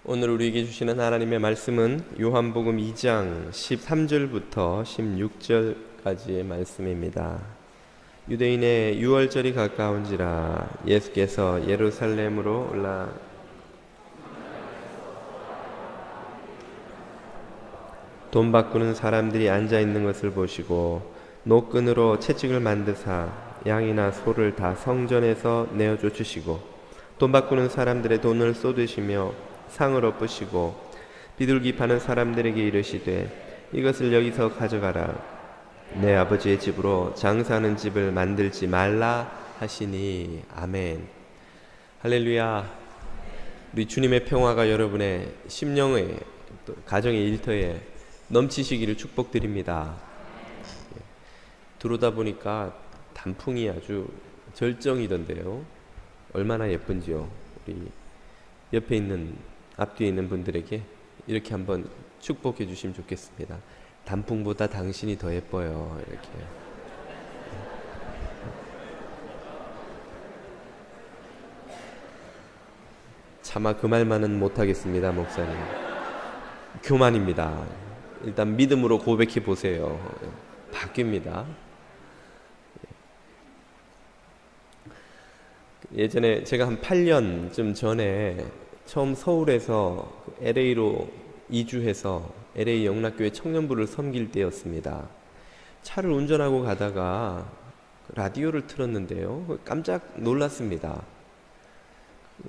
오늘 우리에게 주시는 하나님의 말씀은 요한복음 2장 13절부터 16절까지의 말씀입니다. 유대인의 유월절이 가까운지라 예수께서 예루살렘으로 올라 돈 바꾸는 사람들이 앉아 있는 것을 보시고 노끈으로 채찍을 만드사 양이나 소를 다 성전에서 내어 쫓으시고 돈 바꾸는 사람들의 돈을 쏟으시며 상을 엎으시고 비둘기 파는 사람들에게 이르시되 이것을 여기서 가져가라. 내 아버지의 집으로 장사하는 집을 만들지 말라 하시니. 아멘. 할렐루야. 우리 주님의 평화가 여러분의 심령의 또 가정의 일터에 넘치시기를 축복드립니다. 들어오다 보니까 단풍이 아주 절정이던데요. 얼마나 예쁜지요. 우리 옆에 있는 앞뒤에 있는 분들에게 이렇게 한번 축복해 주시면 좋겠습니다. 단풍보다 당신이 더 예뻐요. 이렇게. 차마 그 말만은 못하겠습니다, 목사님. 교만입니다. 일단 믿음으로 고백해 보세요. 바뀝니다. 예전에 제가 한 8년쯤 전에 처음 서울에서 LA로 이주해서 LA 영락교회 청년부를 섬길 때였습니다. 차를 운전하고 가다가 라디오를 틀었는데요. 깜짝 놀랐습니다.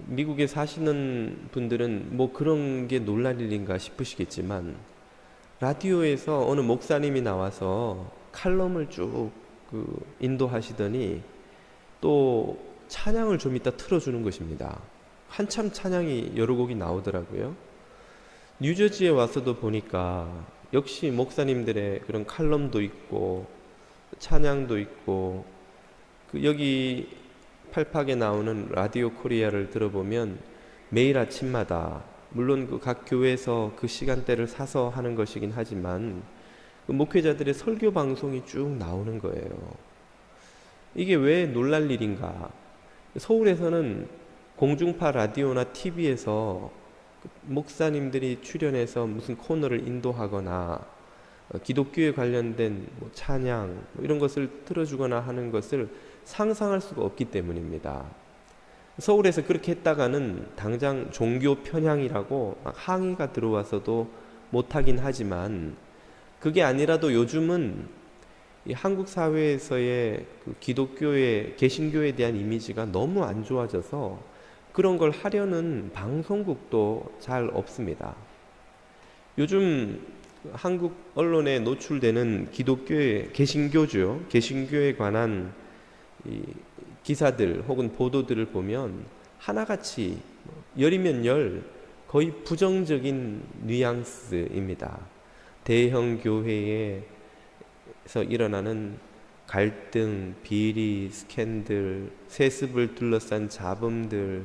미국에 사시는 분들은 뭐 그런 게 놀랄 일인가 싶으시겠지만 라디오에서 어느 목사님이 나와서 칼럼을 쭉 인도하시더니 또 찬양을 좀 이따 틀어주는 것입니다. 한참 찬양이 여러 곡이 나오더라고요. 뉴저지에 와서도 보니까 역시 목사님들의 그런 칼럼도 있고 찬양도 있고 여기 팔팍에 나오는 라디오 코리아를 들어보면 매일 아침마다 물론 각 교회에서 그 시간대를 사서 하는 것이긴 하지만 목회자들의 설교 방송이 쭉 나오는 거예요. 이게 왜 놀랄 일인가? 서울에서는 공중파 라디오나 TV에서 목사님들이 출연해서 무슨 코너를 인도하거나 기독교에 관련된 찬양 이런 것을 틀어주거나 하는 것을 상상할 수가 없기 때문입니다. 서울에서 그렇게 했다가는 당장 종교 편향이라고 항의가 들어와서도 못하긴 하지만 그게 아니라도 요즘은 이 한국 사회에서의 기독교의 개신교에 대한 이미지가 너무 안 좋아져서 그런 걸 하려는 방송국도 잘 없습니다. 요즘 한국 언론에 노출되는 기독교의 개신교죠. 개신교에 관한 이 기사들 혹은 보도들을 보면 하나같이 열이면 열 거의 부정적인 뉘앙스입니다. 대형 교회에서 일어나는 갈등, 비리, 스캔들, 세습을 둘러싼 잡음들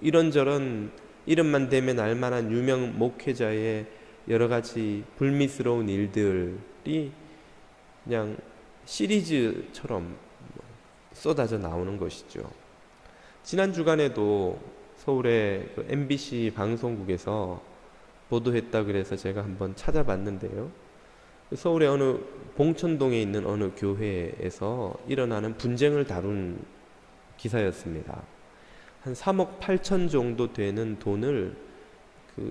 이런저런 이름만 대면 알만한 유명 목회자의 여러 가지 불미스러운 일들이 그냥 시리즈처럼 쏟아져 나오는 것이죠. 지난 주간에도 서울의 MBC 방송국에서 보도했다 그래서 제가 한번 찾아봤는데요. 서울의 어느 봉천동에 있는 어느 교회에서 일어나는 분쟁을 다룬 기사였습니다. 한 3억 8천 정도 되는 돈을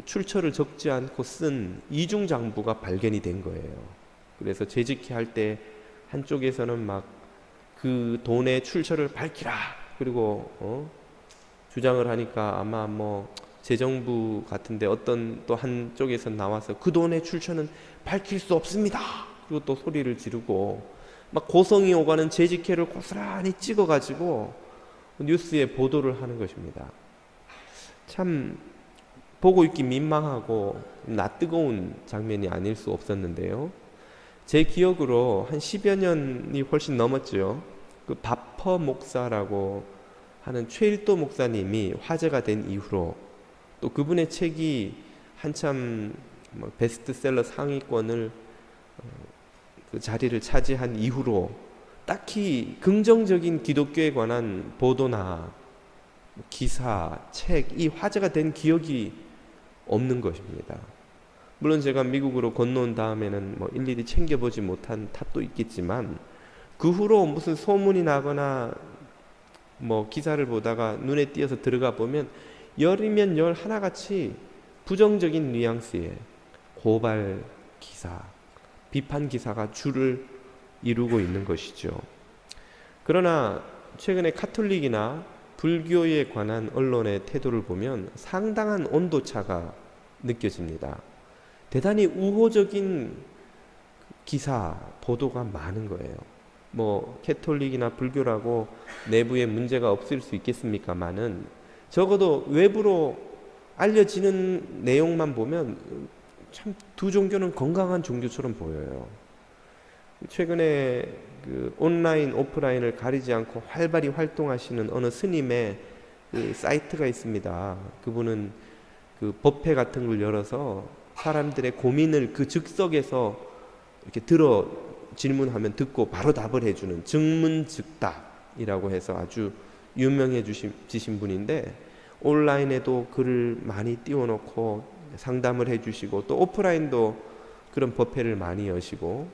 출처를 적지 않고 쓴 이중장부가 발견이 된 거예요. 그래서 재직회 할 때 한쪽에서는 막 그 돈의 출처를 밝히라 그리고 주장을 하니까 아마 뭐 재정부 같은데 어떤 또 한쪽에서 나와서 그 돈의 출처는 밝힐 수 없습니다. 그리고 또 소리를 지르고 막 고성이 오가는 재직회를 고스란히 찍어가지고 뉴스에 보도를 하는 것입니다. 참 보고 있기 민망하고 낯뜨거운 장면이 아닐 수 없었는데요. 제 기억으로 한 10여 년이 훨씬 넘었죠. 그 바퍼 목사라고 하는 최일도 목사님이 화제가 된 이후로 또 그분의 책이 한참 베스트셀러 상위권을 그 자리를 차지한 이후로 딱히 긍정적인 기독교에 관한 보도나 기사, 책, 이 화제가 된 기억이 없는 것입니다. 물론 제가 미국으로 건너온 다음에는 뭐 일일이 챙겨보지 못한 탓도 있겠지만, 그 후로 무슨 소문이 나거나 뭐 기사를 보다가 눈에 띄어서 들어가 보면 열이면 열 하나같이 부정적인 뉘앙스의 고발 기사, 비판 기사가 줄을 이루고 있는 것이죠. 그러나 최근에 카톨릭이나 불교에 관한 언론의 태도를 보면 상당한 온도차가 느껴집니다. 대단히 우호적인 기사, 보도가 많은 거예요. 뭐 캐톨릭이나 불교라고 내부에 문제가 없을 수 있겠습니까마는 적어도 외부로 알려지는 내용만 보면 참 두 종교는 건강한 종교처럼 보여요. 최근에 그 온라인, 오프라인을 가리지 않고 활발히 활동하시는 어느 스님의 그 사이트가 있습니다. 그분은 그 법회 같은 걸 열어서 사람들의 고민을 그 즉석에서 이렇게 들어 질문하면 듣고 바로 답을 해주는 증문즉답이라고 해서 아주 유명해지신 분인데, 온라인에도 글을 많이 띄워놓고 상담을 해주시고 또 오프라인도 그런 법회를 많이 여시고,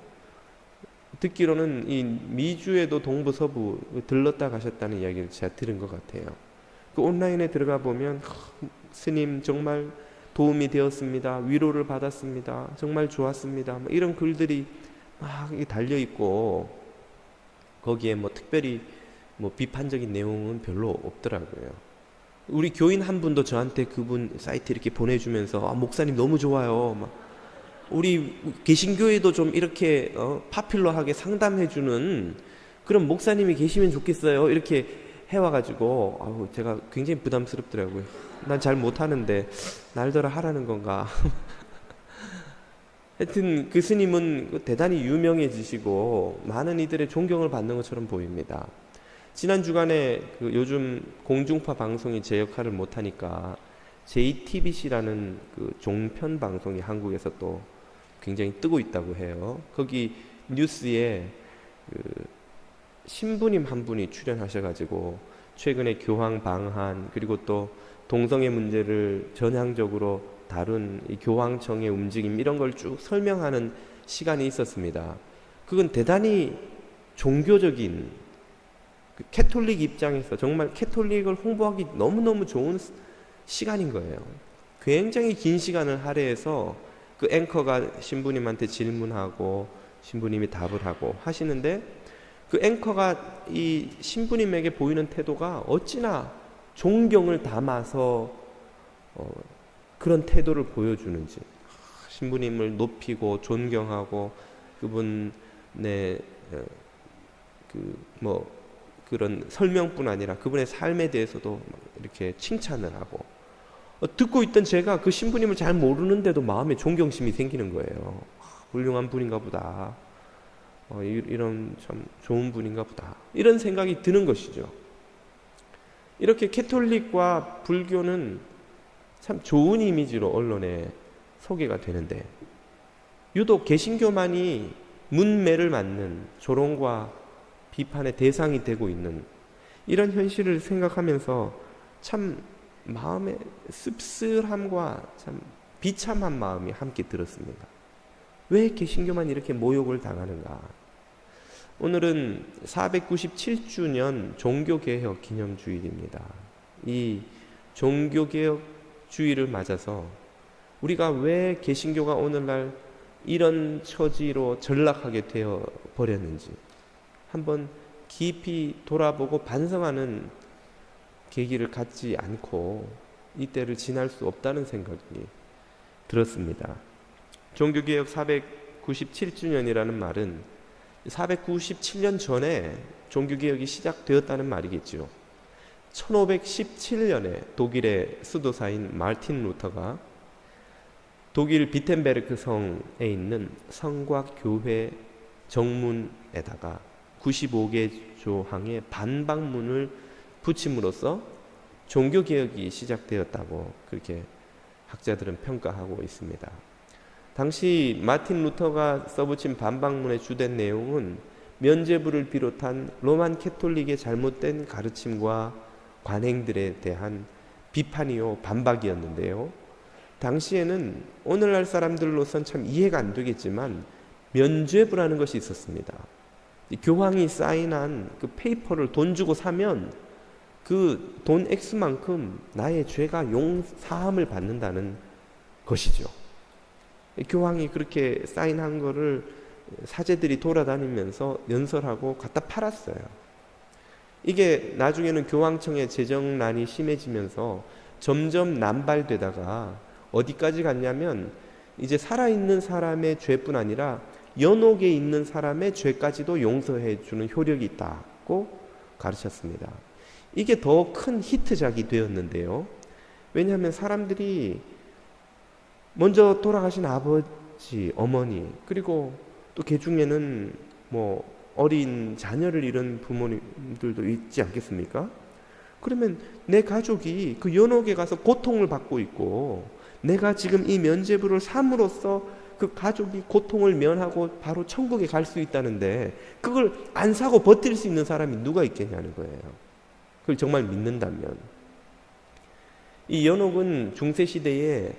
듣기로는 이 미주에도 동부 서부 들렀다 가셨다는 이야기를 제가 들은 것 같아요. 그 온라인에 들어가 보면 스님 정말 도움이 되었습니다, 위로를 받았습니다, 정말 좋았습니다, 이런 글들이 막 달려 있고, 거기에 뭐 특별히 뭐 비판적인 내용은 별로 없더라고요. 우리 교인 한 분도 저한테 그분 사이트 이렇게 보내주면서 목사님 너무 좋아요, 우리 개신교에도 좀 이렇게 파퓰러하게 상담해주는 그런 목사님이 계시면 좋겠어요, 이렇게 해와가지고 제가 굉장히 부담스럽더라고요. 난 잘 못하는데 날더러 하라는 건가. 하여튼 그 스님은 대단히 유명해지시고 많은 이들의 존경을 받는 것처럼 보입니다. 지난 주간에 그 요즘 공중파 방송이 제 역할을 못하니까 JTBC라는 그 종편 방송이 한국에서 또 굉장히 뜨고 있다고 해요. 거기 뉴스에 그 신부님 한 분이 출연하셔가지고 최근에 교황 방한, 그리고 또 동성애 문제를 전향적으로 다룬 이 교황청의 움직임, 이런 걸 쭉 설명하는 시간이 있었습니다. 그건 대단히 종교적인, 그 캐톨릭 입장에서 정말 캐톨릭을 홍보하기 너무너무 좋은 시간인 거예요. 굉장히 긴 시간을 할애해서 그 앵커가 신부님한테 질문하고 신부님이 답을 하고 하시는데, 그 앵커가 이 신부님에게 보이는 태도가 어찌나 존경을 담아서 그런 태도를 보여주는지, 신부님을 높이고 존경하고 그분의 그런 설명뿐 아니라 그분의 삶에 대해서도 이렇게 칭찬을 하고, 듣고 있던 제가 그 신부님을 잘 모르는데도 마음에 존경심이 생기는 거예요. 훌륭한 분인가 보다, 이런 참 좋은 분인가 보다, 이런 생각이 드는 것이죠. 이렇게 캐톨릭과 불교는 참 좋은 이미지로 언론에 소개가 되는데, 유독 개신교만이 문매를 맞는 조롱과 비판의 대상이 되고 있는 이런 현실을 생각하면서 참 마음의 씁쓸함과 참 비참한 마음이 함께 들었습니다. 왜 개신교만 이렇게 모욕을 당하는가? 오늘은 497주년 종교개혁 기념주일입니다. 이 종교개혁 주일을 맞아서 우리가 왜 개신교가 오늘날 이런 처지로 전락하게 되어 버렸는지 한번 깊이 돌아보고 반성하는 계기를 갖지 않고 이 때를 지날 수 없다는 생각이 들었습니다. 종교개혁 497주년이라는 말은 497년 전에 종교개혁이 시작되었다는 말이겠죠. 1517년에 독일의 수도사인 마르틴 루터가 독일 비텐베르크 성에 있는 성곽교회 정문에다가 95개 조항의 반박문을 붙임으로써 종교개혁이 시작되었다고 그렇게 학자들은 평가하고 있습니다. 당시 마틴 루터가 써붙인 반박문의 주된 내용은 면죄부를 비롯한 로만 캐톨릭의 잘못된 가르침과 관행들에 대한 비판이요 반박이었는데요. 당시에는 오늘날 사람들로선 참 이해가 안 되겠지만 면죄부라는 것이 있었습니다. 이 교황이 사인한 그 페이퍼를 돈 주고 사면 그 돈 액수만큼 나의 죄가 용사함을 받는다는 것이죠. 교황이 그렇게 사인한 거를 사제들이 돌아다니면서 연설하고 갖다 팔았어요. 이게 나중에는 교황청의 재정난이 심해지면서 점점 남발되다가 어디까지 갔냐면 이제 살아있는 사람의 죄뿐 아니라 연옥에 있는 사람의 죄까지도 용서해 주는 효력이 있다고 가르쳤습니다. 이게 더 큰 히트작이 되었는데요. 왜냐하면 사람들이 먼저 돌아가신 아버지, 어머니, 그리고 또 그 중에는 뭐 어린 자녀를 잃은 부모님들도 있지 않겠습니까? 그러면 내 가족이 그 연옥에 가서 고통을 받고 있고 내가 지금 이 면죄부를 삼으로써 그 가족이 고통을 면하고 바로 천국에 갈 수 있다는데 그걸 안 사고 버틸 수 있는 사람이 누가 있겠냐는 거예요. 그걸 정말 믿는다면. 이 연옥은 중세시대에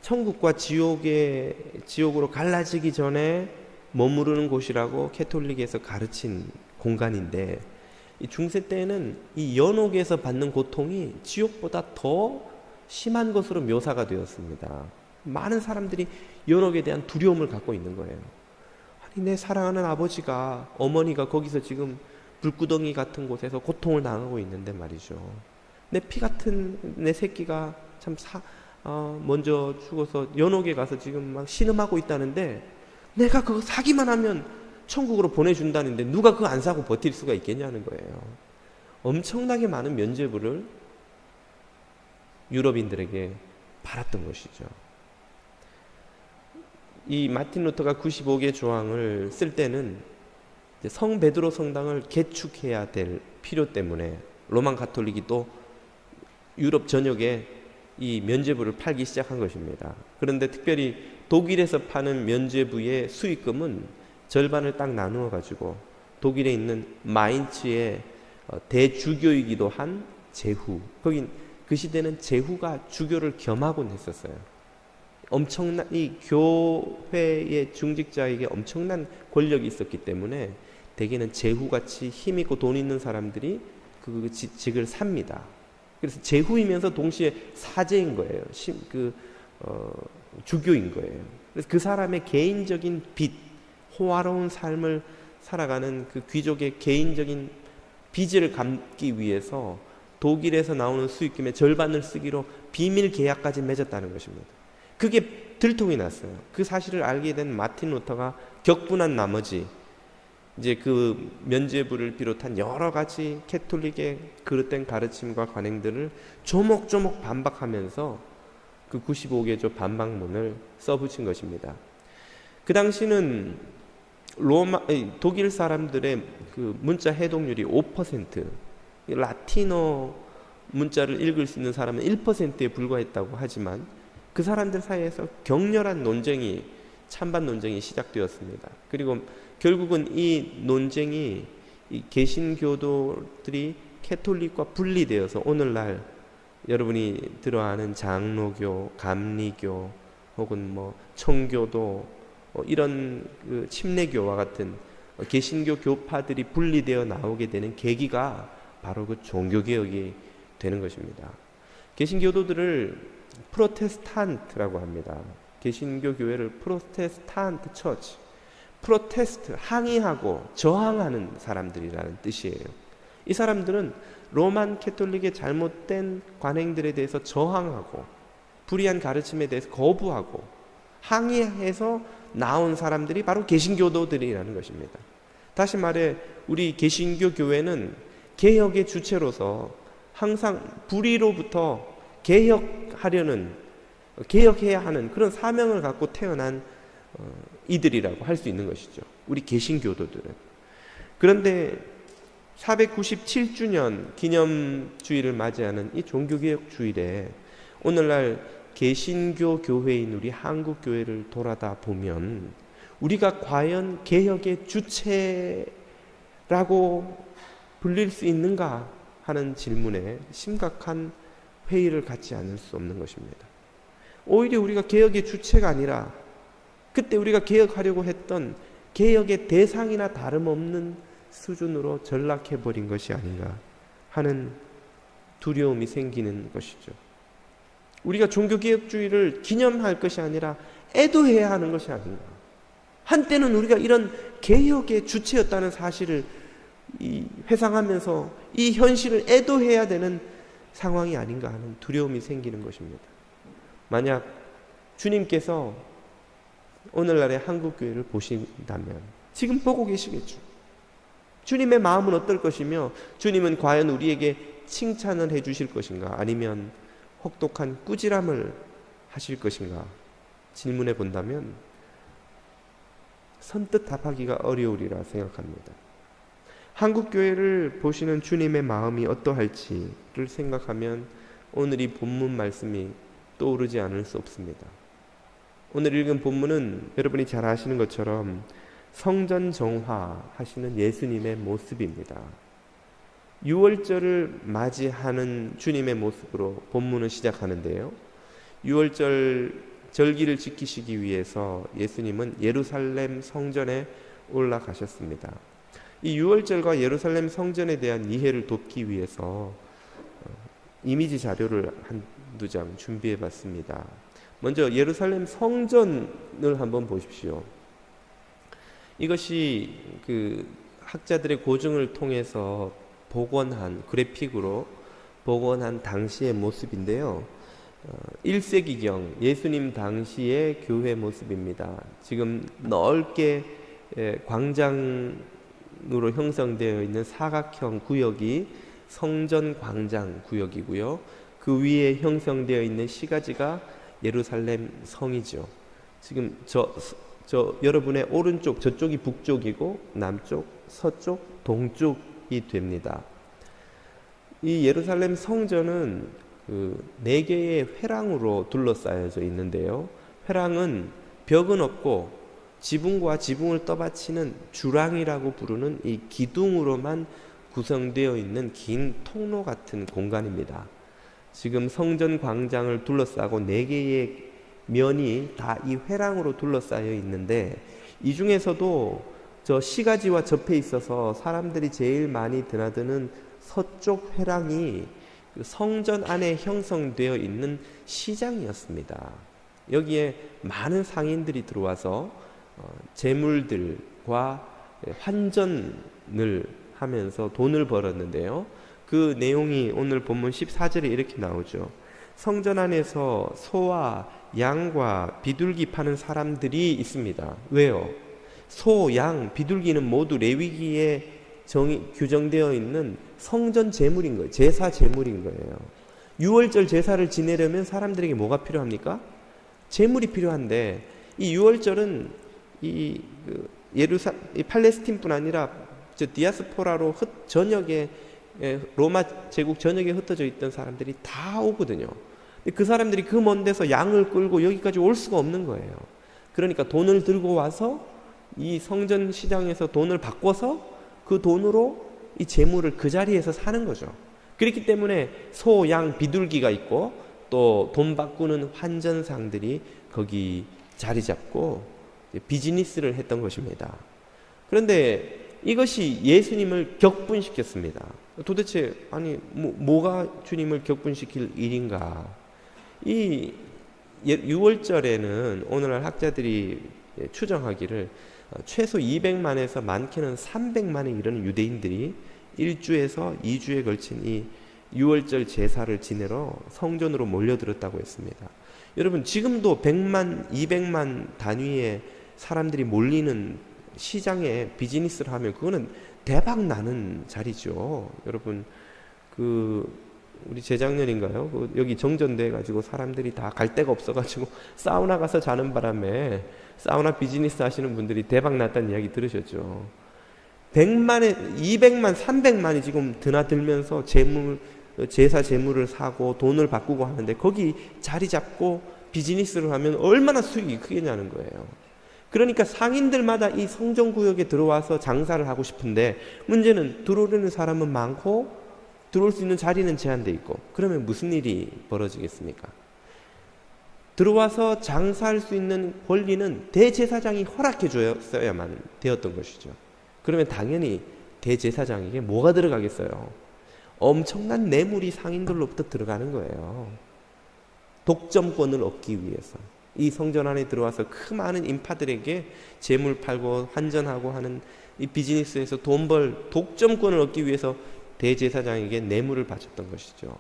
천국과 지옥으로 갈라지기 전에 머무르는 곳이라고 캐톨릭에서 가르친 공간인데 이 중세 때에는 이 연옥에서 받는 고통이 지옥보다 더 심한 것으로 묘사가 되었습니다. 많은 사람들이 연옥에 대한 두려움을 갖고 있는 거예요. 아니, 내 사랑하는 아버지가, 어머니가 거기서 지금 불구덩이 같은 곳에서 고통을 당하고 있는데 말이죠. 내 피 같은 내 새끼가 참 먼저 죽어서 연옥에 가서 지금 막 신음하고 있다는데 내가 그거 사기만 하면 천국으로 보내준다는데 누가 그거 안 사고 버틸 수가 있겠냐는 거예요. 엄청나게 많은 면죄부를 유럽인들에게 팔았던 것이죠. 이 마틴 루터가 95개 조항을 쓸 때는 성 베드로 성당을 개축해야 될 필요 때문에 로만 가톨릭이 또 유럽 전역에 이 면죄부를 팔기 시작한 것입니다. 그런데 특별히 독일에서 파는 면죄부의 수익금은 절반을 딱 나누어 가지고 독일에 있는 마인츠의 대주교이기도 한 제후, 거긴 그 시대는 제후가 주교를 겸하곤 했었어요. 엄청난 이 교회의 중직자에게 엄청난 권력이 있었기 때문에 대개는 제후같이 힘 있고 돈 있는 사람들이 그 직을 삽니다. 그래서 제후이면서 동시에 사제인 거예요. 주교인 거예요. 그래서 그 사람의 개인적인 빚, 호화로운 삶을 살아가는 그 귀족의 개인적인 빚을 갚기 위해서 독일에서 나오는 수익금의 절반을 쓰기로 비밀 계약까지 맺었다는 것입니다. 그게 들통이 났어요. 그 사실을 알게 된 마틴 루터가 격분한 나머지 이제 그 면죄부를 비롯한 여러 가지 캐톨릭의 그릇된 가르침과 관행들을 조목조목 반박하면서 그 95개조 반박문을 써붙인 것입니다. 그 당시는 독일 사람들의 그 문자 해독률이 5%, 라틴어 문자를 읽을 수 있는 사람은 1%에 불과했다고 하지만 그 사람들 사이에서 격렬한 논쟁이, 찬반 논쟁이 시작되었습니다. 그리고 결국은 이 논쟁이 이 개신교도들이 캐톨릭과 분리되어서 오늘날 여러분이 들어아는 장로교, 감리교 혹은 뭐 청교도 이런 그 침례교와 같은 개신교 교파들이 분리되어 나오게 되는 계기가 바로 그 종교개혁이 되는 것입니다. 개신교도들을 프로테스탄트라고 합니다. 개신교 교회를 프로테스탄트 처치, 프로테스트, 항의하고 저항하는 사람들이라는 뜻이에요. 이 사람들은 로만 캐톨릭의 잘못된 관행들에 대해서 저항하고 불의한 가르침에 대해서 거부하고 항의해서 나온 사람들이 바로 개신교도들이라는 것입니다. 다시 말해 우리 개신교 교회는 개혁의 주체로서 항상 불의로부터 개혁해야 하는 그런 사명을 갖고 태어난 이들이라고 할 수 있는 것이죠. 우리 개신교도들은. 그런데 497주년 기념주일을 맞이하는 이 종교개혁 주일에 오늘날 개신교 교회인 우리 한국교회를 돌아다 보면 우리가 과연 개혁의 주체라고 불릴 수 있는가 하는 질문에 심각한 회의를 갖지 않을 수 없는 것입니다. 오히려 우리가 개혁의 주체가 아니라 그때 우리가 개혁하려고 했던 개혁의 대상이나 다름없는 수준으로 전락해버린 것이 아닌가 하는 두려움이 생기는 것이죠. 우리가 종교개혁주의를 기념할 것이 아니라 애도해야 하는 것이 아닌가. 한때는 우리가 이런 개혁의 주체였다는 사실을 회상하면서 이 현실을 애도해야 되는 상황이 아닌가 하는 두려움이 생기는 것입니다. 만약 주님께서 오늘날의 한국교회를 보신다면 지금 보고 계시겠죠. 주님의 마음은 어떨 것이며 주님은 과연 우리에게 칭찬을 해주실 것인가 아니면 혹독한 꾸지람을 하실 것인가 질문해 본다면 선뜻 답하기가 어려우리라 생각합니다. 한국교회를 보시는 주님의 마음이 어떠할지를 생각하면 오늘 이 본문 말씀이 떠오르지 않을 수 없습니다. 오늘 읽은 본문은 여러분이 잘 아시는 것처럼 성전 정화하시는 예수님의 모습입니다. 유월절을 맞이하는 주님의 모습으로 본문은 시작하는데요. 유월절 절기를 지키시기 위해서 예수님은 예루살렘 성전에 올라가셨습니다. 이 유월절과 예루살렘 성전에 대한 이해를 돕기 위해서 이미지 자료를 한두 장 준비해 봤습니다. 먼저 예루살렘 성전을 한번 보십시오. 이것이 그 학자들의 고증을 통해서 그래픽으로 복원한 당시의 모습인데요. 1세기경 예수님 당시의 교회 모습입니다. 지금 넓게 광장으로 형성되어 있는 사각형 구역이 성전 광장 구역이고요. 그 위에 형성되어 있는 시가지가 예루살렘 성이죠. 지금 저 여러분의 오른쪽 저쪽이 북쪽이고 남쪽, 서쪽, 동쪽이 됩니다. 이 예루살렘 성전은 그 4개의 회랑으로 둘러싸여져 있는데요. 회랑은 벽은 없고 지붕과 지붕을 떠받치는 주랑이라고 부르는 이 기둥으로만 구성되어 있는 긴 통로 같은 공간입니다. 지금 성전 광장을 둘러싸고 4개의 면이 다 이 회랑으로 둘러싸여 있는데 이 중에서도 저 시가지와 접해 있어서 사람들이 제일 많이 드나드는 서쪽 회랑이 성전 안에 형성되어 있는 시장이었습니다. 여기에 많은 상인들이 들어와서 재물들과 환전을 하면서 돈을 벌었는데요. 그 내용이 오늘 본문 14절에 이렇게 나오죠. 성전 안에서 소와 양과 비둘기 파는 사람들이 있습니다. 왜요? 소, 양, 비둘기는 모두 레위기에 규정되어 있는 성전 제물인 거예요. 제사 제물인 거예요. 유월절 제사를 지내려면 사람들에게 뭐가 필요합니까? 제물이 필요한데 이 유월절은 이 팔레스틴뿐 아니라 디아스포라로 전역에 로마 제국 전역에 흩어져 있던 사람들이 다 오거든요. 그 사람들이 그 먼 데서 양을 끌고 여기까지 올 수가 없는 거예요. 그러니까 돈을 들고 와서 이 성전 시장에서 돈을 바꿔서 그 돈으로 이 재물을 그 자리에서 사는 거죠. 그렇기 때문에 소, 양, 비둘기가 있고 또 돈 바꾸는 환전상들이 거기 자리 잡고 비즈니스를 했던 것입니다. 그런데 이것이 예수님을 격분시켰습니다. 도대체 뭐가 주님을 격분시킬 일인가? 이 유월절에는 오늘날 학자들이 추정하기를 최소 200만에서 많게는 300만에 이르는 유대인들이 1주에서 2주에 걸친 이 유월절 제사를 지내러 성전으로 몰려들었다고 했습니다. 여러분 지금도 100만, 200만 단위의 사람들이 몰리는 시장에 비즈니스를 하면 그거는 대박 나는 자리죠. 여러분 우리 재작년인가요? 여기 정전돼 가지고 사람들이 다 갈 데가 없어 가지고 사우나 가서 자는 바람에 사우나 비즈니스 하시는 분들이 대박 났다는 이야기 들으셨죠. 100만에 200만, 300만이 지금 드나들면서 제사 제물을 사고 돈을 바꾸고 하는데 거기 자리 잡고 비즈니스를 하면 얼마나 수익이 크겠냐는 거예요. 그러니까 상인들마다 이 성전구역에 들어와서 장사를 하고 싶은데 문제는 들어오려는 사람은 많고 들어올 수 있는 자리는 제한되어 있고 그러면 무슨 일이 벌어지겠습니까? 들어와서 장사할 수 있는 권리는 대제사장이 허락해 줬어야만 되었던 것이죠. 그러면 당연히 대제사장에게 뭐가 들어가겠어요? 엄청난 뇌물이 상인들로부터 들어가는 거예요. 독점권을 얻기 위해서 이 성전 안에 들어와서 그 많은 인파들에게 재물 팔고 환전하고 하는 이 비즈니스에서 돈 벌 독점권을 얻기 위해서 대제사장에게 뇌물을 바쳤던 것이죠.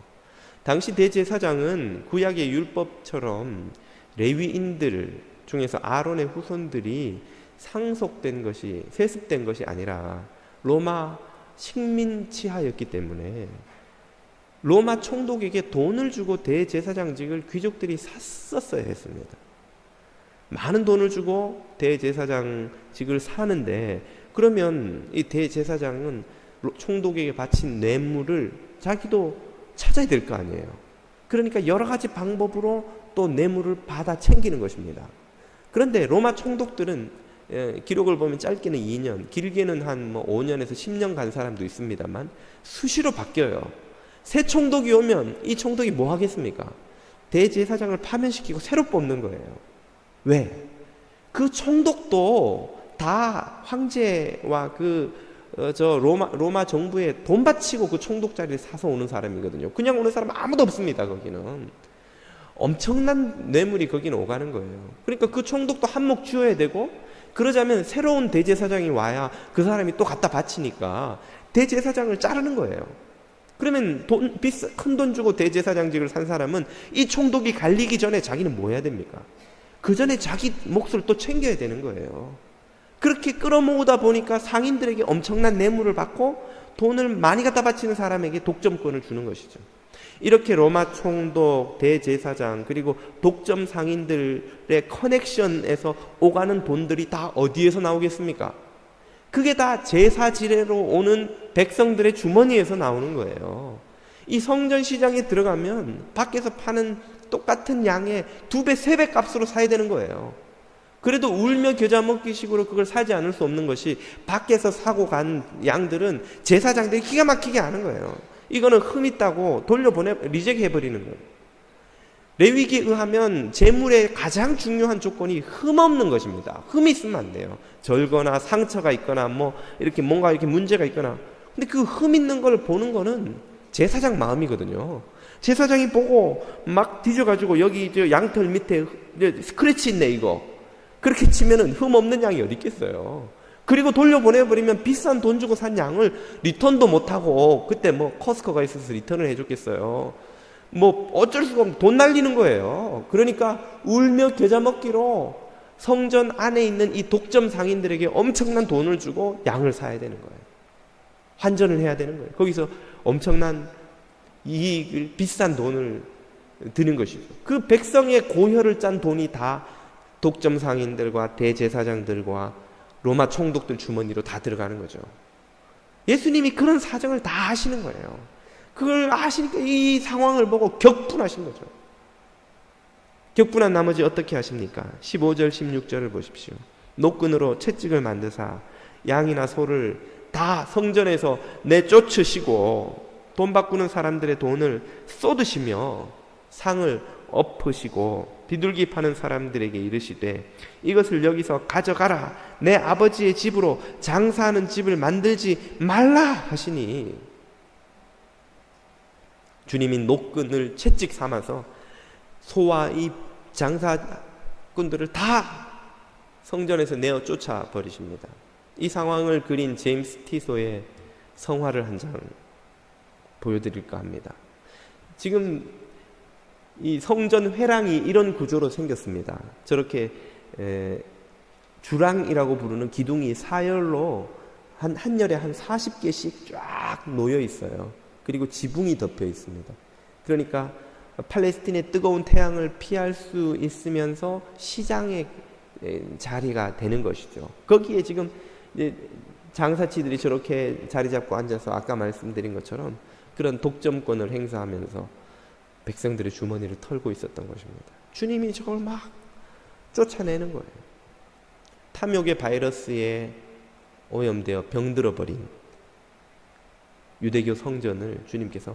당시 대제사장은 구약의 율법처럼 레위인들 중에서 아론의 후손들이 상속된 것이, 세습된 것이 아니라 로마 식민 치하였기 때문에 로마 총독에게 돈을 주고 대제사장직을 귀족들이 샀었어야 했습니다. 많은 돈을 주고 대제사장직을 사는데, 그러면 이 대제사장은 총독에게 바친 뇌물을 자기도 찾아야 될 거 아니에요. 그러니까 여러 가지 방법으로 또 뇌물을 받아 챙기는 것입니다. 그런데 로마 총독들은 기록을 보면 짧게는 2년, 길게는 한 5년에서 10년 간 사람도 있습니다만 수시로 바뀌어요. 새 총독이 오면 이 총독이 뭐 하겠습니까? 대제사장을 파면시키고 새로 뽑는 거예요. 왜? 그 총독도 다 황제와 로마 정부에 돈 바치고 그 총독 자리를 사서 오는 사람이거든요. 그냥 오는 사람 아무도 없습니다. 거기는 엄청난 뇌물이 거기는 오가는 거예요. 그러니까 그 총독도 한몫 쥐어야 되고, 그러자면 새로운 대제사장이 와야 그 사람이 또 갖다 바치니까 대제사장을 자르는 거예요. 그러면 큰 돈 주고 대제사장직을 산 사람은 이 총독이 갈리기 전에 자기는 뭐 해야 됩니까? 그 전에 자기 몫을 또 챙겨야 되는 거예요. 그렇게 끌어모으다 보니까 상인들에게 엄청난 뇌물을 받고 돈을 많이 갖다 바치는 사람에게 독점권을 주는 것이죠. 이렇게 로마 총독, 대제사장, 그리고 독점 상인들의 커넥션에서 오가는 돈들이 다 어디에서 나오겠습니까? 그게 다 제사 지례로 오는 백성들의 주머니에서 나오는 거예요. 이 성전 시장에 들어가면 밖에서 파는 똑같은 양의 2배, 3배 값으로 사야 되는 거예요. 그래도 울며 겨자 먹기식으로 그걸 사지 않을 수 없는 것이, 밖에서 사고 간 양들은 제사장들이 기가 막히게 하는 거예요. 이거는 흠 있다고 리젝 해버리는 거예요. 레위기에 의하면 재물의 가장 중요한 조건이 흠 없는 것입니다. 흠이 있으면 안 돼요. 절거나 상처가 있거나 이렇게 뭔가 이렇게 문제가 있거나. 근데 그 흠 있는 걸 보는 거는 제사장 마음이거든요. 제사장이 보고 막 뒤져가지고 여기 양털 밑에 스크래치 있네 이거. 그렇게 치면은 흠 없는 양이 어디 있겠어요. 그리고 돌려보내버리면 비싼 돈 주고 산 양을 리턴도 못하고, 그때 커스커가 있어서 리턴을 해줬겠어요. 어쩔 수가 없는 돈 날리는 거예요. 그러니까 울며 겨자 먹기로 성전 안에 있는 이 독점 상인들에게 엄청난 돈을 주고 양을 사야 되는 거예요. 환전을 해야 되는 거예요. 거기서 엄청난 이익을, 비싼 돈을 드는 것이죠. 그 백성의 고혈을 짠 돈이 다 독점 상인들과 대제사장들과 로마 총독들 주머니로 다 들어가는 거죠. 예수님이 그런 사정을 다 아시는 거예요. 그걸 아시니까 이 상황을 보고 격분하신 거죠. 격분한 나머지 어떻게 하십니까? 15절 16절을 보십시오. 노끈으로 채찍을 만드사 양이나 소를 다 성전에서 내쫓으시고 돈 바꾸는 사람들의 돈을 쏟으시며 상을 엎으시고 비둘기 파는 사람들에게 이르시되 이것을 여기서 가져가라. 내 아버지의 집으로 장사하는 집을 만들지 말라 하시니, 주님이 노끈을 채찍 삼아서 소와 이 장사꾼들을 다 성전에서 내어 쫓아 버리십니다. 이 상황을 그린 제임스 티소의 성화를 한 장 보여드릴까 합니다. 지금 이 성전 회랑이 이런 구조로 생겼습니다. 저렇게 주랑이라고 부르는 기둥이 사열로 한 열에 한 40개씩 쫙 놓여 있어요. 그리고 지붕이 덮여 있습니다. 그러니까 팔레스틴의 뜨거운 태양을 피할 수 있으면서 시장의 자리가 되는 것이죠. 거기에 지금 이제 장사치들이 저렇게 자리 잡고 앉아서 아까 말씀드린 것처럼 그런 독점권을 행사하면서 백성들의 주머니를 털고 있었던 것입니다. 주님이 저걸 막 쫓아내는 거예요. 탐욕의 바이러스에 오염되어 병들어버린 유대교 성전을 주님께서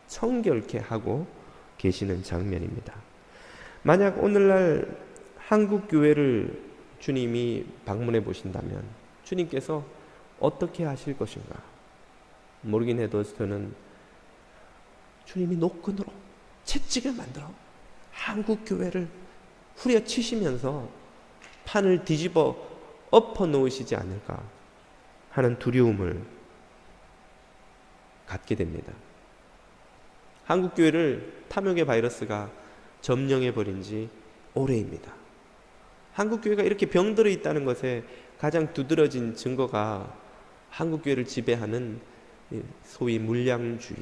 청결케 하고 계시는 장면입니다. 만약 오늘날 한국 교회를 주님이 방문해 보신다면 주님께서 어떻게 하실 것인가 모르긴 해도 저는 주님이 노끈으로 채찍을 만들어 한국 교회를 후려치시면서 판을 뒤집어 엎어 놓으시지 않을까 하는 두려움을 갖게 됩니다. 한국 교회를 탐욕의 바이러스가 점령해 버린 지 오래입니다. 한국 교회가 이렇게 병들어 있다는 것에 가장 두드러진 증거가 한국 교회를 지배하는 소위 물량주의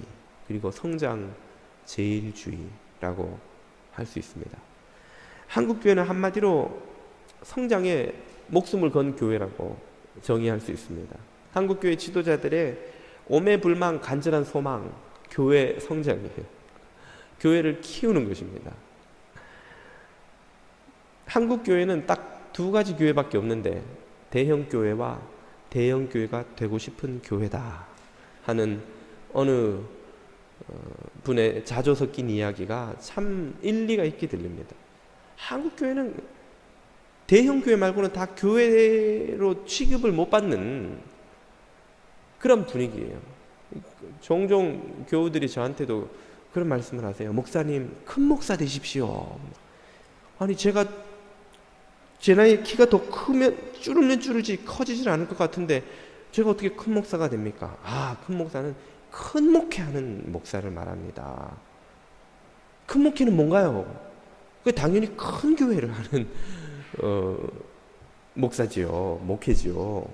그리고 성장 제일주의라고 할 수 있습니다. 한국 교회는 한마디로 성장에 목숨을 건 교회라고 정의할 수 있습니다. 한국 교회 지도자들의 오매불망 간절한 소망, 교회 성장이에요. 교회를 키우는 것입니다. 한국 교회는 딱 두 가지 교회밖에 없는데 대형 교회와 대형 교회가 되고 싶은 교회다 하는 어느 분의 자조 섞인 이야기가 참 일리가 있게 들립니다. 한국 교회는 대형 교회 말고는 다 교회로 취급을 못 받는 그런 분위기예요. 종종 교우들이 저한테도 그런 말씀을 하세요. 목사님, 큰 목사 되십시오. 아니 제가 제 나이 키가 더 크면 줄으면 줄을지 커지질 않을 것 같은데 제가 어떻게 큰 목사가 됩니까? 큰 목사는 큰 목회하는 목사를 말합니다. 큰 목회는 뭔가요? 그 당연히 큰 교회를 하는 목사지요, 목회지요.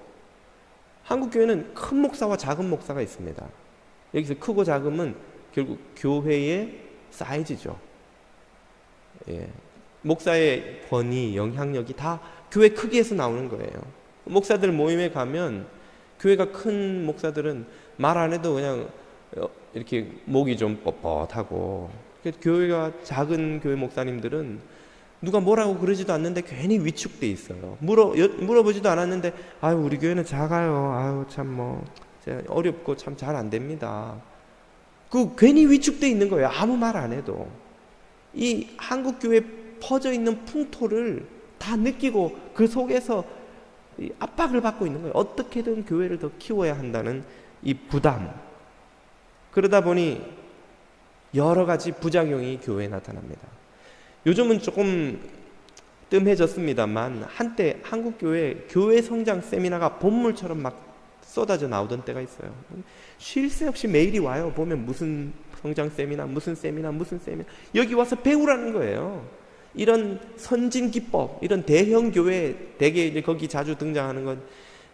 한국 교회는 큰 목사와 작은 목사가 있습니다. 여기서 크고 작음은 결국 교회의 사이즈죠. 예. 목사의 권위, 영향력이 다 교회 크기에서 나오는 거예요. 목사들 모임에 가면 교회가 큰 목사들은 말 안 해도 그냥 이렇게 목이 좀 뻣뻣하고, 교회가 작은 교회 목사님들은 누가 뭐라고 그러지도 않는데 괜히 위축돼 있어요. 물어보지도 않았는데 아유 우리 교회는 작아요. 아유 참 어렵고 참 잘 안 됩니다. 그 괜히 위축돼 있는 거예요. 아무 말 안 해도. 이 한국 교회 퍼져 있는 풍토를 다 느끼고 그 속에서 압박을 받고 있는 거예요. 어떻게든 교회를 더 키워야 한다는 이 부담. 그러다 보니 여러 가지 부작용이 교회에 나타납니다. 요즘은 조금 뜸해졌습니다만 한때 한국 교회 성장 세미나가 본물처럼 막 쏟아져 나오던 때가 있어요. 쉴 새 없이 메일이 와요. 보면 무슨 성장 세미나, 무슨 세미나, 무슨 세미나. 여기 와서 배우라는 거예요. 이런 선진 기법, 이런 대형 교회, 대개 이제 거기 자주 등장하는 건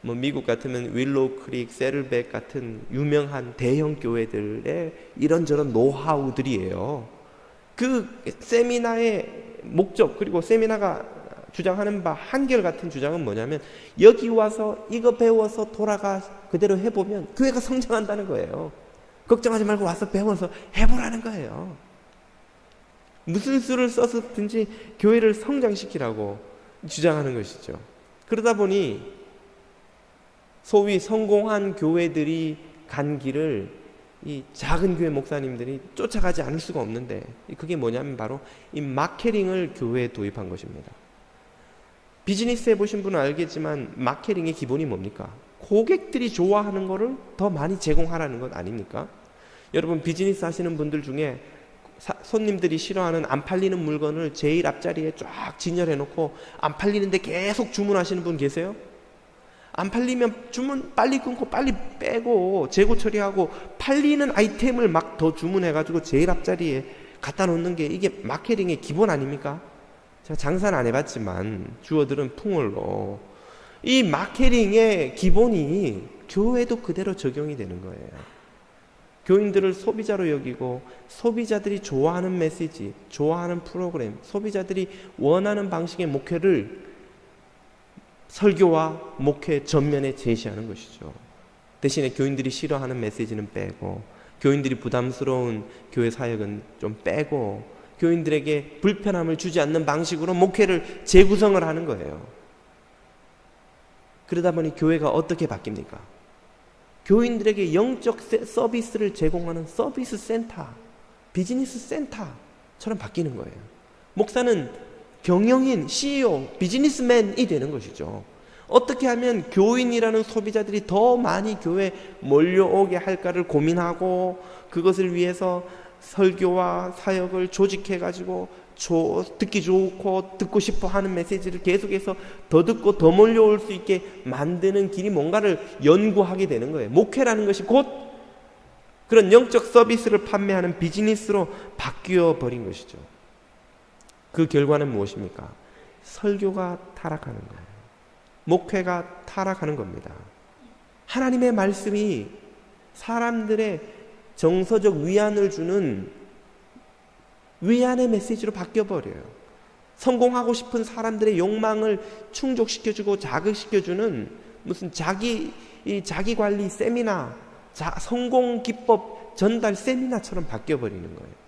미국 같으면 윌로우 크릭, 세를백 같은 유명한 대형 교회들의 이런저런 노하우들이에요. 그 세미나의 목적, 그리고 세미나가 주장하는 바 한결같은 주장은 뭐냐면 여기 와서 이거 배워서 돌아가 그대로 해보면 교회가 성장한다는 거예요. 걱정하지 말고 와서 배워서 해보라는 거예요. 무슨 수를 써서든지 교회를 성장시키라고 주장하는 것이죠. 그러다 보니 소위 성공한 교회들이 간 길을 이 작은 교회 목사님들이 쫓아가지 않을 수가 없는데, 그게 뭐냐면 바로 이 마케팅을 교회에 도입한 것입니다. 비즈니스 해보신 분은 알겠지만 마케팅의 기본이 뭡니까? 고객들이 좋아하는 거를 더 많이 제공하라는 것 아닙니까? 여러분 비즈니스 하시는 분들 중에 손님들이 싫어하는 안 팔리는 물건을 제일 앞자리에 쫙 진열해 놓고 안 팔리는데 계속 주문하시는 분 계세요? 안 팔리면 주문 빨리 끊고 빨리 빼고 재고 처리하고 팔리는 아이템을 막 더 주문해가지고 제일 앞자리에 갖다 놓는 게 이게 마케팅의 기본 아닙니까? 제가 장사는 안 해봤지만 주어들은 풍월로 이 마케팅의 기본이 교회도 그대로 적용이 되는 거예요. 교인들을 소비자로 여기고 소비자들이 좋아하는 메시지, 좋아하는 프로그램, 소비자들이 원하는 방식의 목회를 설교와 목회 전면에 제시하는 것이죠. 대신에 교인들이 싫어하는 메시지는 빼고, 교인들이 부담스러운 교회 사역은 좀 빼고, 교인들에게 불편함을 주지 않는 방식으로 목회를 재구성을 하는 거예요. 그러다 보니 교회가 어떻게 바뀝니까? 교인들에게 영적 서비스를 제공하는 서비스 센터, 비즈니스 센터처럼 바뀌는 거예요. 목사는 경영인, CEO, 비즈니스맨이 되는 것이죠. 어떻게 하면 교인이라는 소비자들이 더 많이 교회에 몰려오게 할까를 고민하고 그것을 위해서 설교와 사역을 조직해가지고 듣기 좋고 듣고 싶어 하는 메시지를 계속해서 더 듣고 더 몰려올 수 있게 만드는 길이 뭔가를 연구하게 되는 거예요. 목회라는 것이 곧 그런 영적 서비스를 판매하는 비즈니스로 바뀌어 버린 것이죠. 그 결과는 무엇입니까? 설교가 타락하는 거예요. 목회가 타락하는 겁니다. 하나님의 말씀이 사람들의 정서적 위안을 주는 위안의 메시지로 바뀌어버려요. 성공하고 싶은 사람들의 욕망을 충족시켜주고 자극시켜주는 무슨 자기 관리 세미나, 성공 기법 전달 세미나처럼 바뀌어버리는 거예요.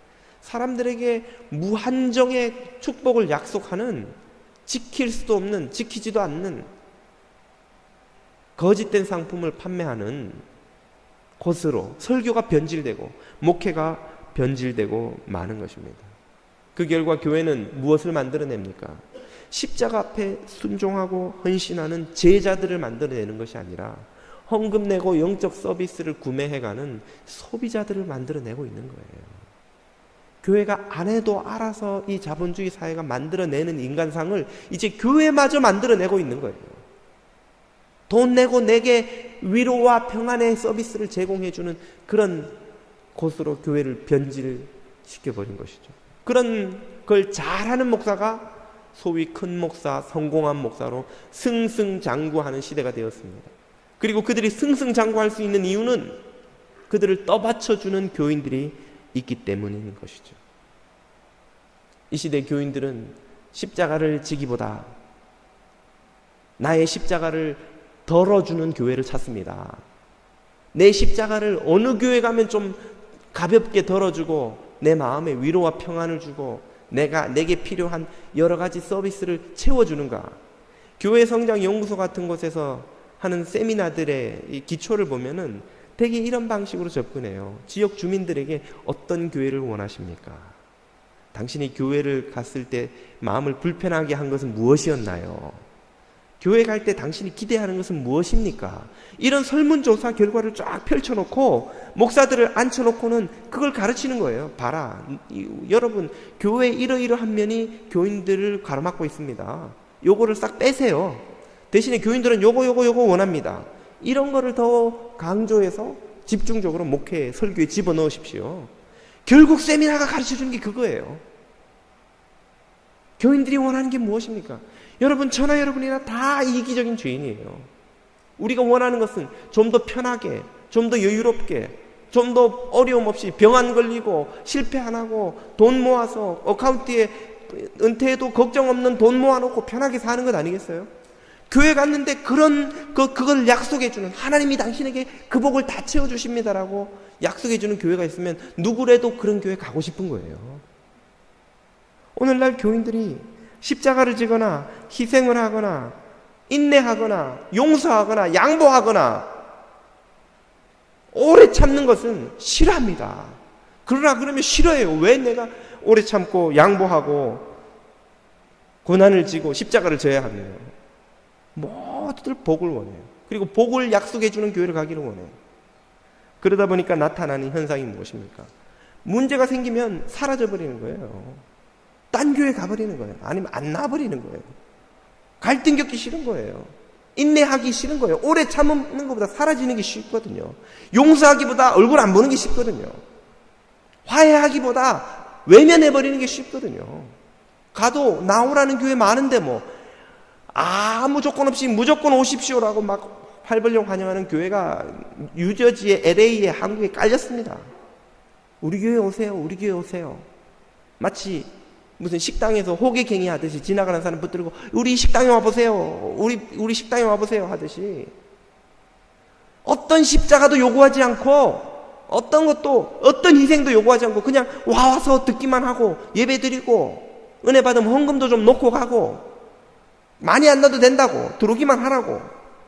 사람들에게 무한정의 축복을 약속하는, 지킬 수도 없는, 지키지도 않는 거짓된 상품을 판매하는 곳으로 설교가 변질되고 목회가 변질되고 마는 것입니다. 그 결과 교회는 무엇을 만들어냅니까? 십자가 앞에 순종하고 헌신하는 제자들을 만들어내는 것이 아니라 헌금 내고 영적 서비스를 구매해가는 소비자들을 만들어내고 있는 거예요. 교회가 안 해도 알아서 이 자본주의 사회가 만들어내는 인간상을 이제 교회마저 만들어내고 있는 거예요. 돈 내고 내게 위로와 평안의 서비스를 제공해주는 그런 곳으로 교회를 변질시켜버린 것이죠. 그런 걸 잘하는 목사가 소위 큰 목사, 성공한 목사로 승승장구하는 시대가 되었습니다. 그리고 그들이 승승장구할 수 있는 이유는 그들을 떠받쳐주는 교인들이 있기 때문인 것이죠. 이 시대 교인들은 십자가를 지기보다 나의 십자가를 덜어주는 교회를 찾습니다. 내 십자가를 어느 교회 가면 좀 가볍게 덜어주고 내 마음에 위로와 평안을 주고 내게 필요한 여러 가지 서비스를 채워주는가. 교회 성장 연구소 같은 곳에서 하는 세미나들의 이 기초를 보면은 되게 이런 방식으로 접근해요. 지역 주민들에게 어떤 교회를 원하십니까? 당신이 교회를 갔을 때 마음을 불편하게 한 것은 무엇이었나요? 교회 갈 때 당신이 기대하는 것은 무엇입니까? 이런 설문조사 결과를 쫙 펼쳐놓고 목사들을 앉혀놓고는 그걸 가르치는 거예요. 봐라, 여러분 교회 이러이러한 면이 교인들을 가로막고 있습니다. 요거를 싹 빼세요. 대신에 교인들은 요거 원합니다. 이런 거를 더 강조해서 집중적으로 목회에, 설교에 집어넣으십시오. 결국 세미나가 가르쳐주는 게 그거예요. 교인들이 원하는 게 무엇입니까? 여러분, 저나 여러분이나 다 이기적인 죄인이에요. 우리가 원하는 것은 좀 더 편하게, 좀 더 여유롭게, 좀 더 어려움 없이 병 안 걸리고 실패 안 하고 돈 모아서 어카운트에 은퇴해도 걱정 없는 돈 모아놓고 편하게 사는 것 아니겠어요? 교회 갔는데 그걸 약속해주는, 하나님이 당신에게 그 복을 다 채워주십니다라고 약속해주는 교회가 있으면 누구라도 그런 교회 가고 싶은 거예요. 오늘날 교인들이 십자가를 지거나 희생을 하거나 인내하거나 용서하거나 양보하거나 오래 참는 것은 싫어합니다. 그러나 그러면 싫어해요. 왜 내가 오래 참고 양보하고 고난을 지고 십자가를 져야 하며. 모두들 복을 원해요. 그리고 복을 약속해 주는 교회를 가기를 원해요. 그러다 보니까 나타나는 현상이 무엇입니까? 문제가 생기면 사라져버리는 거예요. 딴 교회 가버리는 거예요. 아니면 안 나버리는 거예요. 갈등 겪기 싫은 거예요. 인내하기 싫은 거예요. 오래 참는 것보다 사라지는 게 쉽거든요. 용서하기보다 얼굴 안 보는 게 쉽거든요. 화해하기보다 외면해버리는 게 쉽거든요. 가도 나오라는 교회 많은데 뭐 아무 조건 없이 무조건 오십시오라고 막 팔벌령 환영하는 교회가 뉴저지에, LA에, 한국에 깔렸습니다. 우리 교회 오세요. 우리 교회 오세요. 마치 무슨 식당에서 호객행위 하듯이 지나가는 사람 붙들고 우리 식당에 와보세요. 우리 식당에 와보세요 하듯이 어떤 십자가도 요구하지 않고 어떤 것도 어떤 희생도 요구하지 않고 그냥 와서 듣기만 하고 예배드리고 은혜 받으면 헌금도 좀 놓고 가고 많이 안 넣어도 된다고 들어오기만 하라고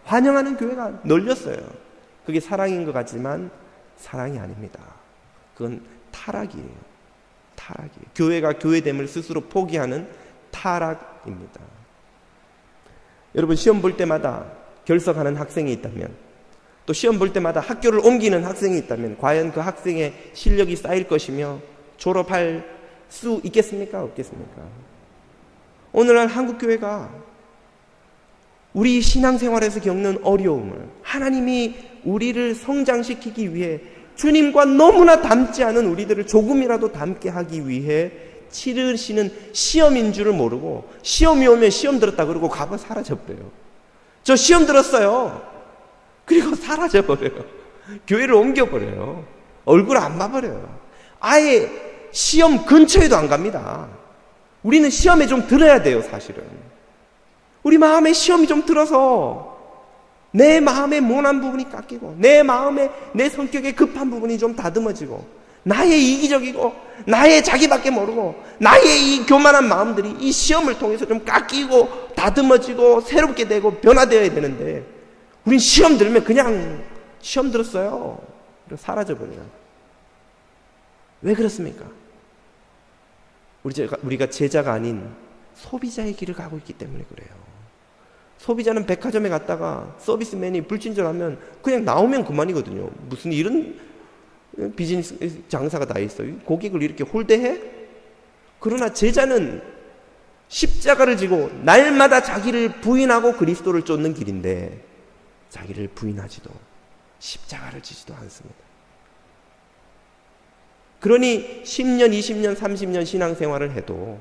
환영하는 교회가 널렸어요. 그게 사랑인 것 같지만 사랑이 아닙니다. 그건 타락이에요. 타락이에요. 교회가 교회됨을 스스로 포기하는 타락입니다. 여러분, 시험 볼 때마다 결석하는 학생이 있다면, 또 시험 볼 때마다 학교를 옮기는 학생이 있다면 과연 그 학생의 실력이 쌓일 것이며 졸업할 수 있겠습니까? 없겠습니까? 오늘날 한국교회가 우리 신앙생활에서 겪는 어려움을 하나님이 우리를 성장시키기 위해 주님과 너무나 닮지 않은 우리들을 조금이라도 닮게 하기 위해 치르시는 시험인 줄을 모르고 시험이 오면 시험 들었다 그러고 가버 사라져버려요. 저 시험 들었어요. 그리고 사라져버려요. 교회를 옮겨버려요. 얼굴 안 봐버려요. 아예 시험 근처에도 안 갑니다. 우리는 시험에 좀 들어야 돼요. 사실은 우리 마음에 시험이 좀 들어서 내 마음의 모난 부분이 깎이고 내 마음에 내 성격의 급한 부분이 좀 다듬어지고 나의 이기적이고 나의 자기밖에 모르고 나의 이 교만한 마음들이 이 시험을 통해서 좀 깎이고 다듬어지고 새롭게 되고 변화되어야 되는데 우린 시험 들면 그냥 시험 들었어요. 사라져버려요. 왜 그렇습니까? 우리가 제자가 아닌 소비자의 길을 가고 있기 때문에 그래요. 소비자는 백화점에 갔다가 서비스맨이 불친절하면 그냥 나오면 그만이거든요. 무슨 이런 비즈니스 장사가 다 있어요. 고객을 이렇게 홀대해? 그러나 제자는 십자가를 지고 날마다 자기를 부인하고 그리스도를 쫓는 길인데 자기를 부인하지도 십자가를 지지도 않습니다. 그러니 10년, 20년, 30년 신앙생활을 해도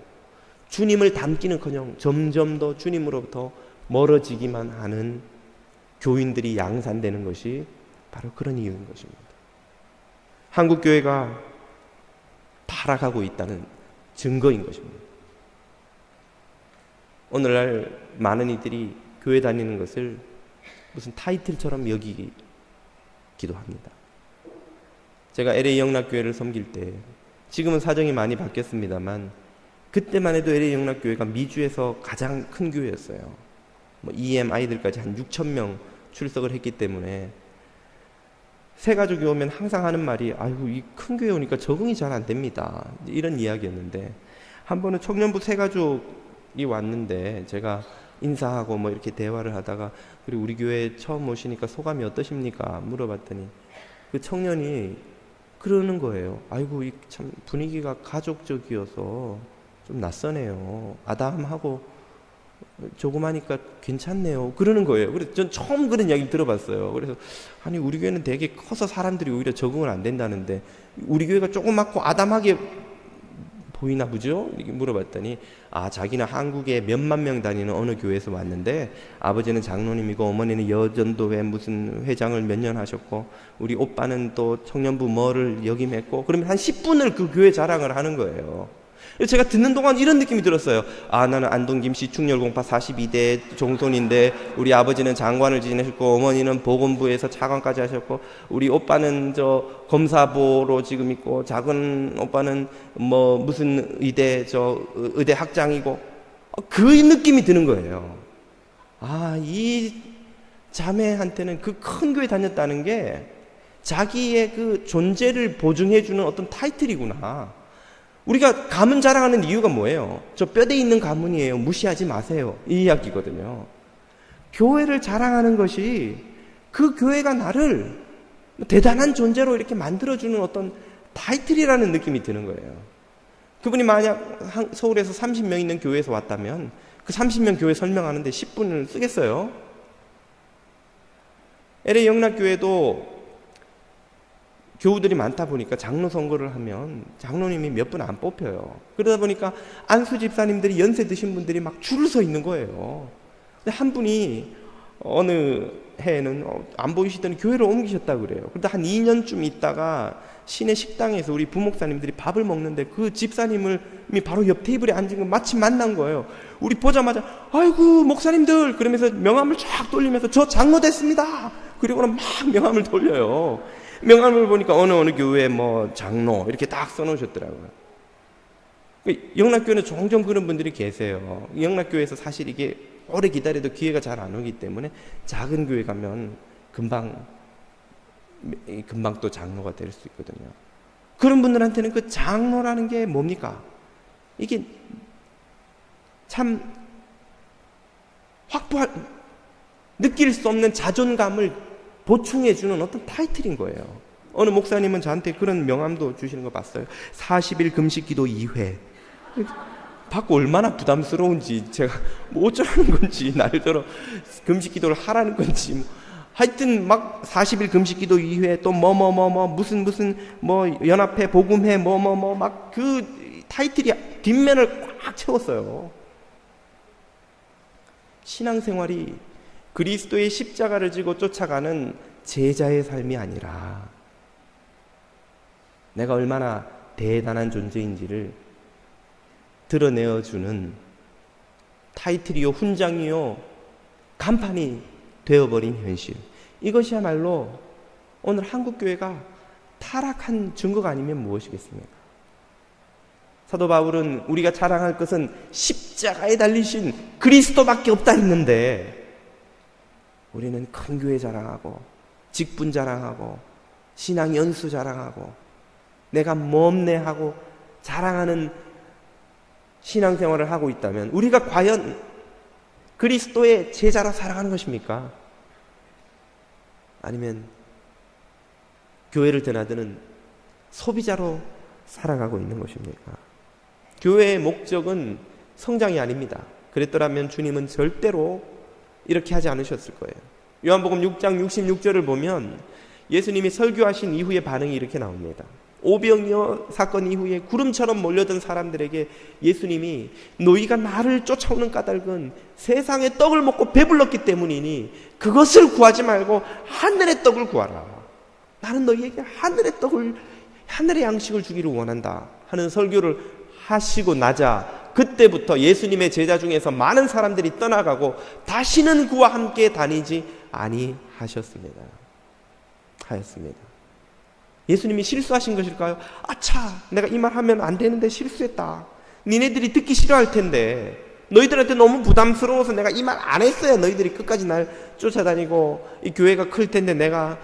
주님을 닮기는커녕 점점 더 주님으로부터 멀어지기만 하는 교인들이 양산되는 것이 바로 그런 이유인 것입니다. 한국교회가 타락하고 있다는 증거인 것입니다. 오늘날 많은 이들이 교회 다니는 것을 무슨 타이틀처럼 여기기도 합니다. 제가 LA 영락교회를 섬길 때, 지금은 사정이 많이 바뀌었습니다만 그때만 해도 LA 영락교회가 미주에서 가장 큰 교회였어요. EM 아이들까지 한 6,000명 출석을 했기 때문에 새가족이 오면 항상 하는 말이 아이고 이 큰 교회 오니까 적응이 잘 안 됩니다. 이런 이야기였는데 한 번은 청년부 새가족이 왔는데 제가 인사하고 이렇게 대화를 하다가 그리고 우리 교회 처음 오시니까 소감이 어떠십니까? 물어봤더니 그 청년이 그러는 거예요. 아이고 이 참 분위기가 가족적이어서 좀 낯서네요. 아담하고 조그마니까 괜찮네요. 그러는 거예요. 그래서 전 처음 그런 이야기를 들어봤어요. 그래서 아니 우리 교회는 되게 커서 사람들이 오히려 적응을 안 된다는데 우리 교회가 조그맣고 아담하게 보이나 보죠? 이렇게 물어봤더니 자기는 한국에 몇만 명 다니는 어느 교회에서 왔는데 아버지는 장로님이고 어머니는 여전도회 무슨 회장을 몇 년 하셨고 우리 오빠는 또 청년부 뭐를 역임했고 그러면 한 10분을 그 교회 자랑을 하는 거예요. 제가 듣는 동안 이런 느낌이 들었어요. 나는 안동김씨 충렬공파 42대 종손인데 우리 아버지는 장관을 지내셨고 어머니는 보건부에서 차관까지 하셨고 우리 오빠는 저 검사보로 지금 있고 작은 오빠는 무슨 의대 학장이고 그 느낌이 드는 거예요. 이 자매한테는 그 큰 교회 다녔다는 게 자기의 그 존재를 보증해주는 어떤 타이틀이구나. 우리가 가문 자랑하는 이유가 뭐예요? 저 뼈대 있는 가문이에요. 무시하지 마세요. 이 이야기거든요. 교회를 자랑하는 것이 그 교회가 나를 대단한 존재로 이렇게 만들어주는 어떤 타이틀이라는 느낌이 드는 거예요. 그분이 만약 서울에서 30명 있는 교회에서 왔다면 그 30명 교회 설명하는데 10분을 쓰겠어요? LA 영락교회도 교우들이 많다 보니까 장로 선거를 하면 장로님이 몇 분 안 뽑혀요. 그러다 보니까 안수 집사님들이 연세 드신 분들이 막 줄을 서 있는 거예요. 근데 한 분이 어느 해에는 안 보이시더니 교회를 옮기셨다고 그래요. 그런데 한 2년쯤 있다가 시내 식당에서 우리 부목사님들이 밥을 먹는데 그 집사님이 바로 옆 테이블에 앉은 거 마침 만난 거예요. 우리 보자마자 아이고 목사님들 그러면서 명함을 쫙 돌리면서 저 장로 됐습니다. 그리고는 막 명함을 돌려요. 명함을 보니까 어느 교회 장로 이렇게 딱 써놓으셨더라고요. 영락교회는 종종 그런 분들이 계세요. 영락교회에서 사실 이게 오래 기다려도 기회가 잘 안 오기 때문에 작은 교회 가면 금방 또 장로가 될 수 있거든요. 그런 분들한테는 그 장로라는 게 뭡니까? 이게 참 느낄 수 없는 자존감을 보충해주는 어떤 타이틀인 거예요. 어느 목사님은 저한테 그런 명함도 주시는 거 봤어요. 40일 금식기도 2회. 받고 얼마나 부담스러운지, 제가 뭐 어쩌라는 건지, 나름대로 금식기도를 하라는 건지, 하여튼 막 40일 금식기도 2회, 또 무슨 연합회 복음회 막 그 타이틀이 뒷면을 꽉 채웠어요. 신앙생활이 그리스도의 십자가를 지고 쫓아가는 제자의 삶이 아니라 내가 얼마나 대단한 존재인지를 드러내어주는 타이틀이요, 훈장이요, 간판이 되어버린 현실. 이것이야말로 오늘 한국교회가 타락한 증거가 아니면 무엇이겠습니까? 사도 바울은 우리가 자랑할 것은 십자가에 달리신 그리스도밖에 없다 했는데, 우리는 큰 교회 자랑하고 직분 자랑하고 신앙 연수 자랑하고 내가 뭡네 하고 자랑하는 신앙생활을 하고 있다면 우리가 과연 그리스도의 제자로 살아가는 것입니까? 아니면 교회를 드나드는 소비자로 살아가고 있는 것입니까? 교회의 목적은 성장이 아닙니다. 그랬더라면 주님은 절대로 이렇게 하지 않으셨을 거예요. 요한복음 6장 66절을 보면 예수님이 설교하신 이후의 반응이 이렇게 나옵니다. 오병이어 사건 이후에 구름처럼 몰려든 사람들에게 예수님이 너희가 나를 쫓아오는 까닭은 세상의 떡을 먹고 배불렀기 때문이니 그것을 구하지 말고 하늘의 떡을 구하라. 나는 너희에게 하늘의 양식을 주기를 원한다 하는 설교를 하시고 나자 그때부터 예수님의 제자 중에서 많은 사람들이 떠나가고 다시는 그와 함께 다니지 아니하였습니다. 예수님이 실수하신 것일까요? 아차, 내가 이 말 하면 안 되는데 실수했다. 니네들이 듣기 싫어할 텐데, 너희들한테 너무 부담스러워서 내가 이 말 안 했어야 너희들이 끝까지 날 쫓아다니고 이 교회가 클 텐데 내가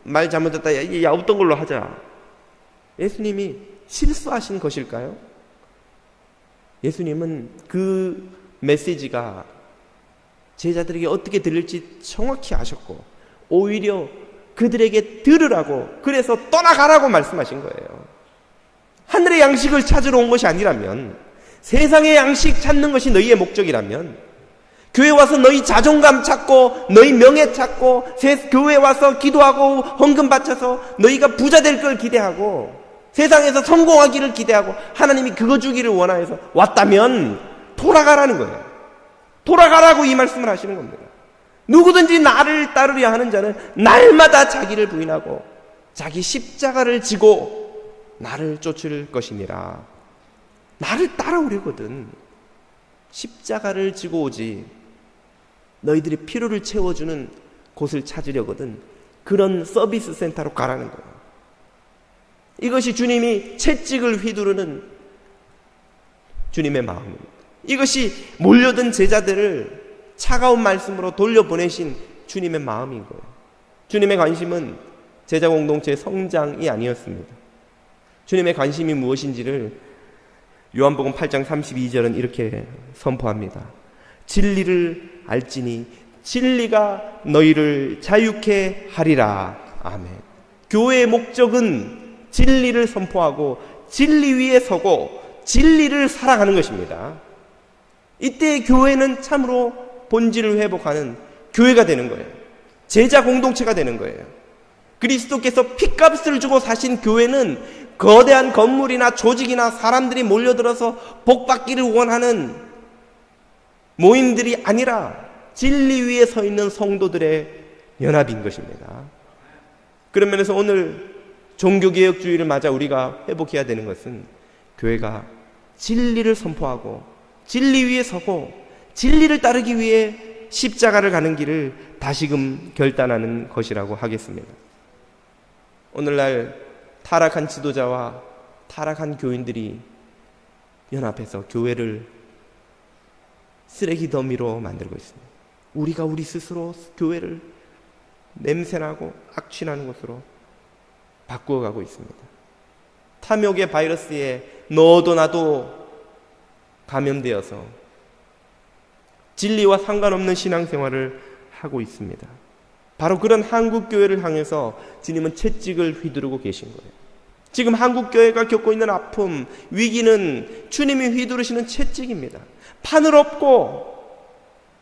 말 잘못했다, 야 없던 걸로 하자. 예수님이 실수하신 것일까요? 예수님은 그 메시지가 제자들에게 어떻게 들릴지 정확히 아셨고 오히려 그들에게 들으라고, 그래서 떠나가라고 말씀하신 거예요. 하늘의 양식을 찾으러 온 것이 아니라면, 세상의 양식 찾는 것이 너희의 목적이라면, 교회 와서 너희 자존감 찾고 너희 명예 찾고 교회 와서 기도하고 헌금 바쳐서 너희가 부자 될 걸 기대하고 세상에서 성공하기를 기대하고 하나님이 그거 주기를 원하여서 왔다면 돌아가라는 거예요. 돌아가라고 이 말씀을 하시는 겁니다. 누구든지 나를 따르려 하는 자는 날마다 자기를 부인하고 자기 십자가를 지고 나를 쫓을 것이니라. 나를 따라오려거든 십자가를 지고 오지, 너희들이 필요를 채워주는 곳을 찾으려거든 그런 서비스 센터로 가라는 거예요. 이것이 주님이 채찍을 휘두르는 주님의 마음입니다. 이것이 몰려든 제자들을 차가운 말씀으로 돌려보내신 주님의 마음인 거예요. 주님의 관심은 제자 공동체의 성장이 아니었습니다. 주님의 관심이 무엇인지를 요한복음 8장 32절은 이렇게 선포합니다. 진리를 알지니 진리가 너희를 자유케 하리라. 아멘. 교회의 목적은 진리를 선포하고 진리 위에 서고 진리를 살아가는 것입니다. 이때 교회는 참으로 본질을 회복하는 교회가 되는 거예요. 제자 공동체가 되는 거예요. 그리스도께서 핏값을 주고 사신 교회는 거대한 건물이나 조직이나 사람들이 몰려들어서 복받기를 원하는 모임들이 아니라 진리 위에 서 있는 성도들의 연합인 것입니다. 그런 면에서 오늘 종교개혁주의를 맞아 우리가 회복해야 되는 것은 교회가 진리를 선포하고 진리 위에 서고 진리를 따르기 위해 십자가를 가는 길을 다시금 결단하는 것이라고 하겠습니다. 오늘날 타락한 지도자와 타락한 교인들이 연합해서 교회를 쓰레기 더미로 만들고 있습니다. 우리가 우리 스스로 교회를 냄새나고 악취나는 것으로 바꾸어가고 있습니다. 탐욕의 바이러스에 너도 나도 감염되어서 진리와 상관없는 신앙생활을 하고 있습니다. 바로 그런 한국교회를 향해서 주님은 채찍을 휘두르고 계신 거예요. 지금 한국교회가 겪고 있는 아픔, 위기는 주님이 휘두르시는 채찍입니다. 판을 엎고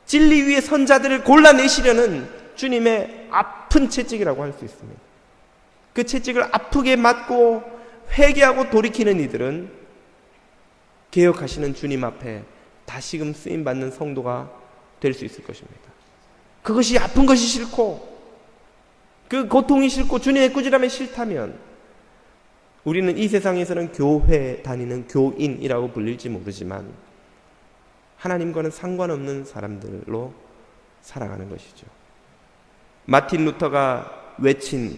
진리 위의 선자들을 골라내시려는 주님의 아픈 채찍이라고 할 수 있습니다. 그 채찍을 아프게 맞고 회개하고 돌이키는 이들은 개혁하시는 주님 앞에 다시금 쓰임받는 성도가 될 수 있을 것입니다. 그것이 아픈 것이 싫고 그 고통이 싫고 주님의 꾸지람이 싫다면 우리는 이 세상에서는 교회 다니는 교인이라고 불릴지 모르지만 하나님과는 상관없는 사람들로 살아가는 것이죠. 마틴 루터가 외친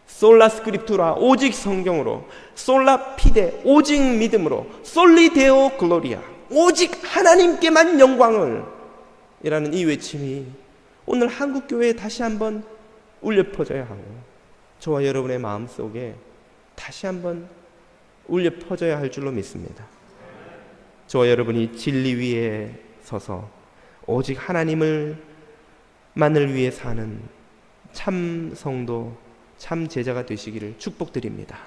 솔라 스크립투라 오직 성경으로, 솔라 피데 오직 믿음으로, 솔리 데오 글로리아 오직 하나님께만 영광을 이라는 이 외침이 오늘 한국교회에 다시 한번 울려 퍼져야 하고 저와 여러분의 마음속에 다시 한번 울려 퍼져야 할 줄로 믿습니다. 저와 여러분이 진리 위에 서서 오직 하나님을 만을 위해 사는 참 성도, 참 제자가 되시기를 축복드립니다.